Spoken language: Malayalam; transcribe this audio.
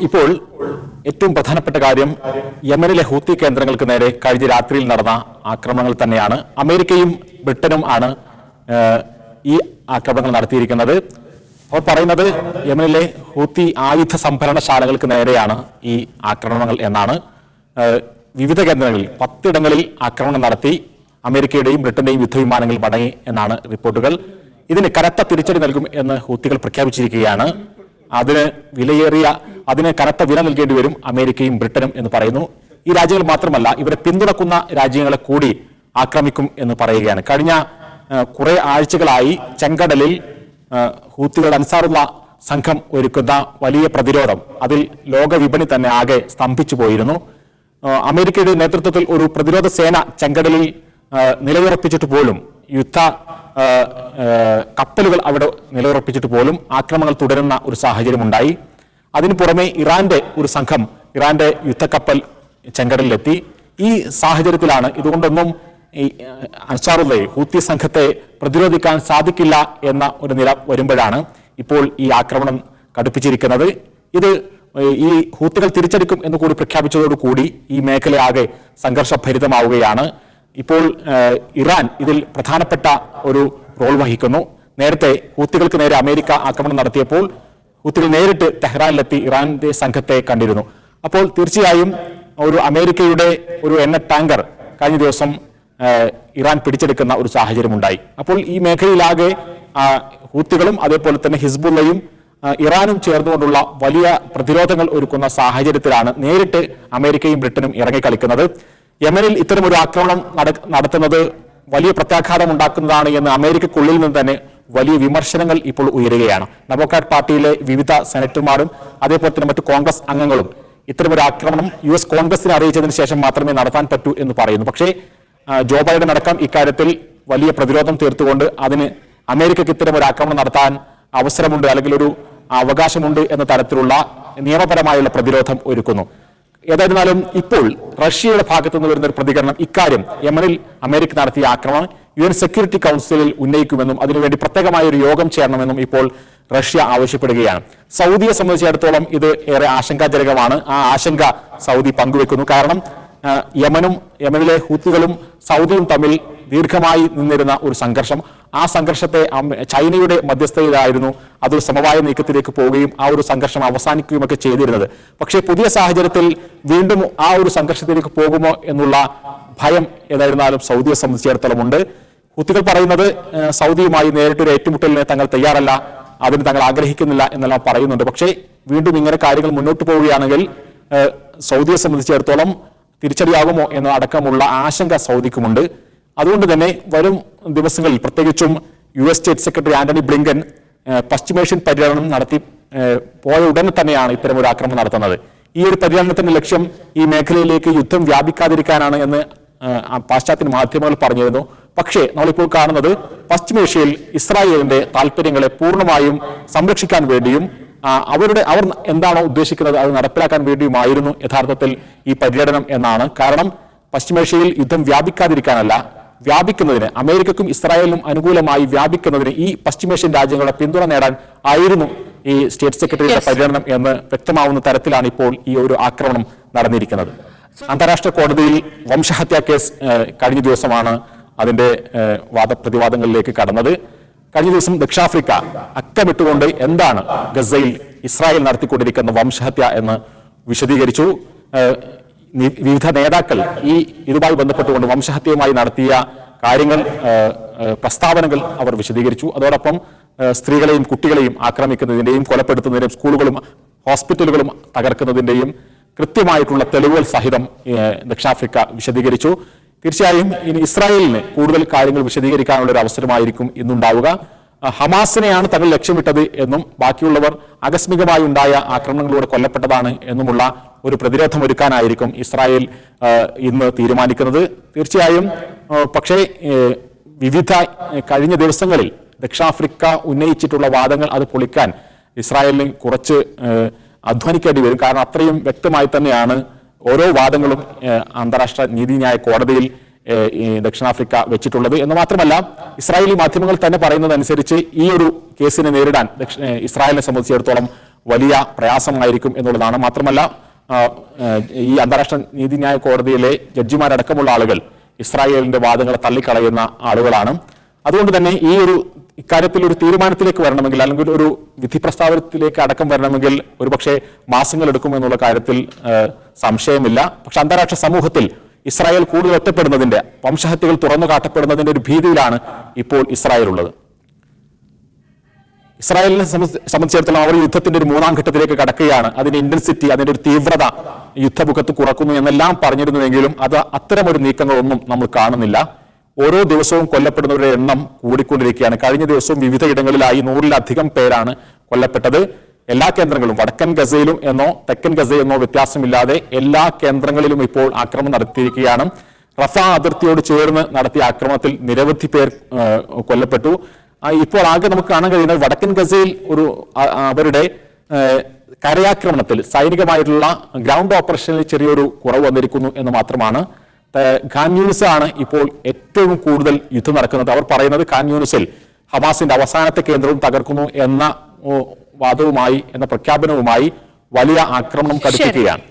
ഇപ്പോൾ ഏറ്റവും പ്രധാനപ്പെട്ട കാര്യം യമനിലെ ഹൂത്തി കേന്ദ്രങ്ങൾക്ക് നേരെ കഴിഞ്ഞ രാത്രിയിൽ നടന്ന ആക്രമണങ്ങൾ തന്നെയാണ്. അമേരിക്കയും ബ്രിട്ടനും ആണ് ഈ ആക്രമണങ്ങൾ നടത്തിയിരിക്കുന്നത്. അവർ പറയുന്നത് യമനിലെ ഹൂത്തി ആയുധ സംഭരണശാലകൾക്ക് നേരെയാണ് ഈ ആക്രമണങ്ങൾ എന്നാണ്. വിവിധ കേന്ദ്രങ്ങളിൽ 10 ഇടങ്ങളിൽ ആക്രമണം നടത്തി അമേരിക്കയുടെയും ബ്രിട്ടന്റെയും യുദ്ധവിമാനങ്ങൾ മടങ്ങി എന്നാണ് റിപ്പോർട്ടുകൾ. ഇതിന് കനത്ത തിരിച്ചടി നൽകും എന്ന് ഹൂത്തികൾ പ്രഖ്യാപിച്ചിരിക്കുകയാണ്. അതിന് കനത്ത വില നൽകേണ്ടി വരും അമേരിക്കയും ബ്രിട്ടനും എന്ന് പറയുന്നു. ഈ രാജ്യങ്ങൾ മാത്രമല്ല, ഇവരെ പിന്തുണക്കുന്ന രാജ്യങ്ങളെ കൂടി ആക്രമിക്കും എന്ന് പറയുകയാണ്. കഴിഞ്ഞ കുറെ ആഴ്ചകളായി ചെങ്കടലിൽ ഹൂത്തികളുടെ അൻസാറുള്ള സംഘം ഒരുക്കുന്ന വലിയ പ്രതിരോധം, അതിൽ ലോക വിപണി തന്നെ ആകെ സ്തംഭിച്ചു പോയിരുന്നു. അമേരിക്കയുടെ നേതൃത്വത്തിൽ ഒരു പ്രതിരോധ സേന ചെങ്കടലിൽ നിലയുറപ്പിച്ചിട്ട് പോലും, യുദ്ധ കപ്പലുകൾ അവിടെ നിലയുറപ്പിച്ചിട്ട് പോലും ആക്രമണങ്ങൾ തുടരുന്ന ഒരു സാഹചര്യം ഉണ്ടായി. അതിനു പുറമെ ഇറാന്റെ ഒരു സംഘം, ഇറാന്റെ യുദ്ധക്കപ്പൽ ചെങ്കടലിലെത്തി. ഈ സാഹചര്യത്തിലാണ് ഇതുകൊണ്ടൊന്നും ഈ അൻസാറുള്ളയെ ഹൂത്തി സംഘത്തെ പ്രതിരോധിക്കാൻ സാധിക്കില്ല എന്ന ഒരു നില വരുമ്പോഴാണ് ഇപ്പോൾ ഈ ആക്രമണം കടുപ്പിച്ചിരിക്കുന്നത്. ഇത് ഈ ഹൂത്തികൾ തിരിച്ചടിക്കും എന്ന് കൂടി പ്രഖ്യാപിച്ചതോടുകൂടി ഈ മേഖലയാകെ സംഘർഷഭരിതമാവുകയാണ്. ഇപ്പോൾ ഇറാൻ ഇതിൽ പ്രധാനപ്പെട്ട ഒരു റോൾ വഹിക്കുന്നു. നേരത്തെ ഹൂത്തികൾക്ക് നേരെ അമേരിക്ക ആക്രമണം നടത്തിയപ്പോൾ ഹൂത്തികൾ നേരിട്ട് ടെഹ്റാനിലെത്തി ഇറാന്റെ സംഘത്തെ കണ്ടിരുന്നു. അപ്പോൾ തീർച്ചയായും ഒരു അമേരിക്കയുടെ ഒരു എണ്ണ ടാങ്കർ കഴിഞ്ഞ ദിവസം ഇറാൻ പിടിച്ചെടുക്കുന്ന ഒരു സാഹചര്യം ഉണ്ടായി. അപ്പോൾ ഈ മേഖലയിലാകെ ഹൂത്തികളും അതേപോലെ തന്നെ ഹിസ്ബുള്ളയും ഇറാനും ചേർന്നുകൊണ്ടുള്ള വലിയ പ്രതിരോധങ്ങൾ ഒരുക്കുന്ന സാഹചര്യത്തിലാണ് നേരിട്ട് അമേരിക്കയും ബ്രിട്ടനും ഇറങ്ങിക്കളിക്കുന്നത്. യമനിൽ ഇത്തരമൊരു ആക്രമണം നടത്തുന്നത് വലിയ പ്രത്യാഘാതം ഉണ്ടാക്കുന്നതാണ് എന്ന് അമേരിക്കക്കുള്ളിൽ നിന്ന് തന്നെ വലിയ വിമർശനങ്ങൾ ഇപ്പോൾ ഉയരുകയാണ്. ഡെമോക്രാറ്റ് പാർട്ടിയിലെ വിവിധ സെനറ്റർമാരും അതേപോലെ തന്നെ മറ്റു കോൺഗ്രസ് അംഗങ്ങളും ഇത്തരമൊരു ആക്രമണം US കോൺഗ്രസിനെ അറിയിച്ചതിന് ശേഷം മാത്രമേ നടത്താൻ പറ്റൂ എന്ന് പറയുന്നു. പക്ഷേ ജോ ബൈഡൻ അടക്കം ഇക്കാര്യത്തിൽ വലിയ പ്രതിരോധം തീർത്തുകൊണ്ട് അതിന് അമേരിക്കയ്ക്ക് ഇത്തരമൊരു ആക്രമണം നടത്താൻ അവസരമുണ്ട്, അല്ലെങ്കിൽ ഒരു അവകാശമുണ്ട് എന്ന തരത്തിലുള്ള നിയമപരമായുള്ള പ്രതിരോധം ഒരുക്കുന്നു. ഏതായിരുന്നാലും ഇപ്പോൾ റഷ്യയുടെ ഭാഗത്തു നിന്ന് വരുന്ന ഒരു പ്രതികരണം, ഇക്കാര്യം യമനിൽ അമേരിക്ക നടത്തിയ ആക്രമണം UN സെക്യൂരിറ്റി കൗൺസിലിൽ ഉന്നയിക്കുമെന്നും അതിനുവേണ്ടി പ്രത്യേകമായ ഒരു യോഗം ചേരണമെന്നും ഇപ്പോൾ റഷ്യ ആവശ്യപ്പെടുകയാണ്. സൗദിയെ സംബന്ധിച്ചിടത്തോളം ഇത് ഏറെ ആശങ്കാജനകമാണ്. ആ ആശങ്ക സൗദി പങ്കുവെക്കുന്നു. കാരണം യമനിലെ ഹൂത്തികളും സൗദിയും തമ്മിൽ ദീർഘമായി നിന്നിരുന്ന ഒരു സംഘർഷം, ആ സംഘർഷത്തെ ചൈനയുടെ മധ്യസ്ഥതയിലായിരുന്നു അതൊരു സമവായ നീക്കത്തിലേക്ക് പോവുകയും ആ ഒരു സംഘർഷം അവസാനിക്കുകയുമൊക്കെ ചെയ്തിരുന്നത്. പക്ഷേ പുതിയ സാഹചര്യത്തിൽ വീണ്ടും ആ ഒരു സംഘർഷത്തിലേക്ക് പോകുമോ എന്നുള്ള ഭയം ഏതായിരുന്നാലും സൗദിയെ സംബന്ധിച്ചിടത്തോളം ഉണ്ട്. ഹൂത്തികൾ പറയുന്നത് സൗദിയുമായി നേരിട്ടൊരു ഏറ്റുമുട്ടലിന് തങ്ങൾ തയ്യാറല്ല, അതിന് തങ്ങൾ ആഗ്രഹിക്കുന്നില്ല എന്നെല്ലാം പറയുന്നുണ്ട്. പക്ഷേ വീണ്ടും ഇങ്ങനെ കാര്യങ്ങൾ മുന്നോട്ട് പോവുകയാണെങ്കിൽ സൗദിയെ സംബന്ധിച്ചിടത്തോളം തിരിച്ചടിയാകുമോ എന്ന അടക്കമുള്ള ആശങ്ക സൗദിക്കുമുണ്ട്. അതുകൊണ്ട് തന്നെ വരും ദിവസങ്ങളിൽ പ്രത്യേകിച്ചും US state secretary Antony Blinken പശ്ചിമേഷ്യൻ പര്യടനം നടത്തി പോയ ഉടനെ തന്നെയാണ് ഇത്തരമൊരു ആക്രമണം നടത്തുന്നത്. ഈ ഒരു പര്യടനത്തിന്റെ ലക്ഷ്യം ഈ മേഖലയിലേക്ക് യുദ്ധം വ്യാപിക്കാതിരിക്കാനാണ് എന്ന് പാശ്ചാത്യ മാധ്യമങ്ങൾ പറഞ്ഞിരുന്നു. പക്ഷേ നമ്മളിപ്പോൾ കാണുന്നത് പശ്ചിമേഷ്യയിൽ ഇസ്രായേലിന്റെ താല്പര്യങ്ങളെ പൂർണ്ണമായും സംരക്ഷിക്കാൻ വേണ്ടിയും അവർ എന്താണോ ഉദ്ദേശിക്കുന്നത് അത് നടപ്പിലാക്കാൻ വേണ്ടിയുമായിരുന്നു യഥാർത്ഥത്തിൽ ഈ പര്യടനം എന്നാണ്. കാരണം പശ്ചിമേഷ്യയിൽ യുദ്ധം വ്യാപിക്കാതിരിക്കാനല്ല, വ്യാപിക്കുന്നതിന്, അമേരിക്കക്കും ഇസ്രായേലിനും അനുകൂലമായി വ്യാപിക്കുന്നതിന് ഈ പശ്ചിമേഷ്യൻ രാജ്യങ്ങളുടെ പിന്തുണ നേടാൻ ആയിരുന്നു ഈ സ്റ്റേറ്റ് സെക്രട്ടറിയുടെ പര്യടനം എന്ന് വ്യക്തമാവുന്ന തരത്തിലാണ് ഇപ്പോൾ ഈ ഒരു ആക്രമണം നടന്നിരിക്കുന്നത്. അന്താരാഷ്ട്ര കോടതിയിൽ വംശഹത്യാ കേസ് കഴിഞ്ഞ ദിവസമാണ് അതിന്റെ വാദപ്രതിവാദങ്ങളിലേക്ക് കടന്നത്. കഴിഞ്ഞ ദിവസം ദക്ഷിണാഫ്രിക്ക അക്കമിട്ടുകൊണ്ട് എന്താണ് ഗസയിൽ ഇസ്രായേൽ നടത്തിക്കൊണ്ടിരിക്കുന്ന വംശഹത്യ എന്ന് വിശദീകരിച്ചു. വിവിധ നേതാക്കൾ ഇതുമായി ബന്ധപ്പെട്ടുകൊണ്ട് വംശഹത്യയുമായി നടത്തിയ കാര്യങ്ങൾ, പ്രസ്താവനകൾ അവർ വിശദീകരിച്ചു. അതോടൊപ്പം സ്ത്രീകളെയും കുട്ടികളെയും ആക്രമിക്കുന്നതിന്റെയും കൊലപ്പെടുത്തുന്നതിന്റെയും സ്കൂളുകളും ഹോസ്പിറ്റലുകളും തകർക്കുന്നതിന്റെയും കൃത്യമായിട്ടുള്ള തെളിവുകൾ സഹിതം ദക്ഷിണാഫ്രിക്ക വിശദീകരിച്ചു. തീർച്ചയായും ഇനി ഇസ്രായേലിന് കൂടുതൽ കാര്യങ്ങൾ വിശദീകരിക്കാനുള്ള ഒരു അവസരമായിരിക്കും ഇന്നുണ്ടാവുക. ഹമാസിനെയാണ് തങ്ങൾ ലക്ഷ്യമിട്ടത് എന്നും ബാക്കിയുള്ളവർ ആകസ്മികമായി ഉണ്ടായ ആക്രമണങ്ങളിലൂടെ കൊല്ലപ്പെട്ടതാണ് എന്നുമുള്ള ഒരു പ്രതിരോധം ഒരുക്കാനായിരിക്കും ഇസ്രായേൽ ഇന്ന് തീരുമാനിക്കുന്നത്. തീർച്ചയായും പക്ഷേ വിവിധ കഴിഞ്ഞ ദിവസങ്ങളിൽ ദക്ഷിണാഫ്രിക്ക ഉന്നയിച്ചിട്ടുള്ള വാദങ്ങൾ അത് പൊളിക്കാൻ ഇസ്രായേലിന് കുറച്ച് അധ്വാനിക്കേണ്ടി വരും. കാരണം അത്രയും വ്യക്തമായി തന്നെയാണ് ഓരോ വാദങ്ങളും അന്താരാഷ്ട്ര നീതിന്യായ കോടതിയിൽ ദക്ഷിണാഫ്രിക്ക വെച്ചിട്ടുള്ളത് എന്ന് മാത്രമല്ല, ഇസ്രായേലി മാധ്യമങ്ങൾ തന്നെ പറയുന്നതനുസരിച്ച് ഈ ഒരു കേസിനെ നേരിടാൻ ഇസ്രായേലിനെ സംബന്ധിച്ചിടത്തോളം വലിയ പ്രയാസമായിരിക്കും എന്നുള്ളതാണ്. മാത്രമല്ല ഈ അന്താരാഷ്ട്ര നീതിന്യായ കോടതിയിലെ ജഡ്ജിമാരടക്കമുള്ള ആളുകൾ ഇസ്രായേലിന്റെ വാദങ്ങളെ തള്ളിക്കളയുന്ന ആളുകളാണ്. അതുകൊണ്ട് തന്നെ ഇക്കാര്യത്തിൽ ഒരു തീരുമാനത്തിലേക്ക് വരണമെങ്കിൽ, അല്ലെങ്കിൽ ഒരു വിധി പ്രസ്താവനത്തിലേക്ക് അടക്കം വരണമെങ്കിൽ ഒരുപക്ഷെ മാസങ്ങൾ എടുക്കുമെന്നുള്ള കാര്യത്തിൽ സംശയമില്ല. പക്ഷെ അന്താരാഷ്ട്ര സമൂഹത്തിൽ ഇസ്രായേൽ കൂടുതൽ ഒറ്റപ്പെടുന്നതിന്റെ, വംശഹത്യകൾ തുറന്നു കാട്ടപ്പെടുന്നതിന്റെ ഒരു ഭീതിയിലാണ് ഇപ്പോൾ ഇസ്രായേൽ ഉള്ളത്. ഇസ്രായേലിനെ സംബന്ധിച്ചിടത്തോളം അവർ യുദ്ധത്തിന്റെ ഒരു മൂന്നാം ഘട്ടത്തിലേക്ക് കടക്കുകയാണ്. അതിന്റെ ഇന്റൻസിറ്റി, അതിന്റെ ഒരു തീവ്രത യുദ്ധമുഖത്ത് കുറക്കുന്നു എന്നെല്ലാം പറഞ്ഞിരുന്നുവെങ്കിലും അത് അത്തരമൊരു നീക്കങ്ങളൊന്നും നമ്മൾ കാണുന്നില്ല. ഓരോ ദിവസവും കൊല്ലപ്പെടുന്നവരുടെ എണ്ണം കൂടിക്കൊണ്ടിരിക്കുകയാണ്. കഴിഞ്ഞ ദിവസവും വിവിധ ഇടങ്ങളിലായി 100-ലധികം പേരാണ് കൊല്ലപ്പെട്ടത്. എല്ലാ കേന്ദ്രങ്ങളും, വടക്കൻ ഗസയിലും എന്നോ തെക്കൻ ഗസയെന്നോ വ്യത്യാസമില്ലാതെ എല്ലാ കേന്ദ്രങ്ങളിലും ഇപ്പോൾ ആക്രമണം നടത്തിയിരിക്കുകയാണ്. റഫ അതിർത്തിയോട് ചേർന്ന് നടത്തിയ ആക്രമണത്തിൽ നിരവധി പേർ കൊല്ലപ്പെട്ടു. ഇപ്പോൾ ആകെ നമുക്ക് കാണാൻ കഴിയുന്നത് വടക്കൻ ഗസയിൽ അവരുടെ കരയാക്രമണത്തിൽ, സൈനികമായിട്ടുള്ള ഗ്രൗണ്ട് ഓപ്പറേഷനിൽ ചെറിയൊരു കുറവ് വന്നിരിക്കുന്നു എന്ന് മാത്രമാണ്. ഖാൻ യൂണിസ് ആണ് ഇപ്പോൾ ഏറ്റവും കൂടുതൽ യുദ്ധം നടക്കുന്നത്. അവർ പറയുന്നത് ഖാൻ യൂണിസിൽ ഹമാസിന്റെ അവസാനത്തെ കേന്ദ്രവും തകർക്കുന്നു എന്ന വാദവുമായി, എന്ന പ്രഖ്യാപനവുമായി വലിയ ആക്രമണം കടുപ്പിക്കുകയാണ്.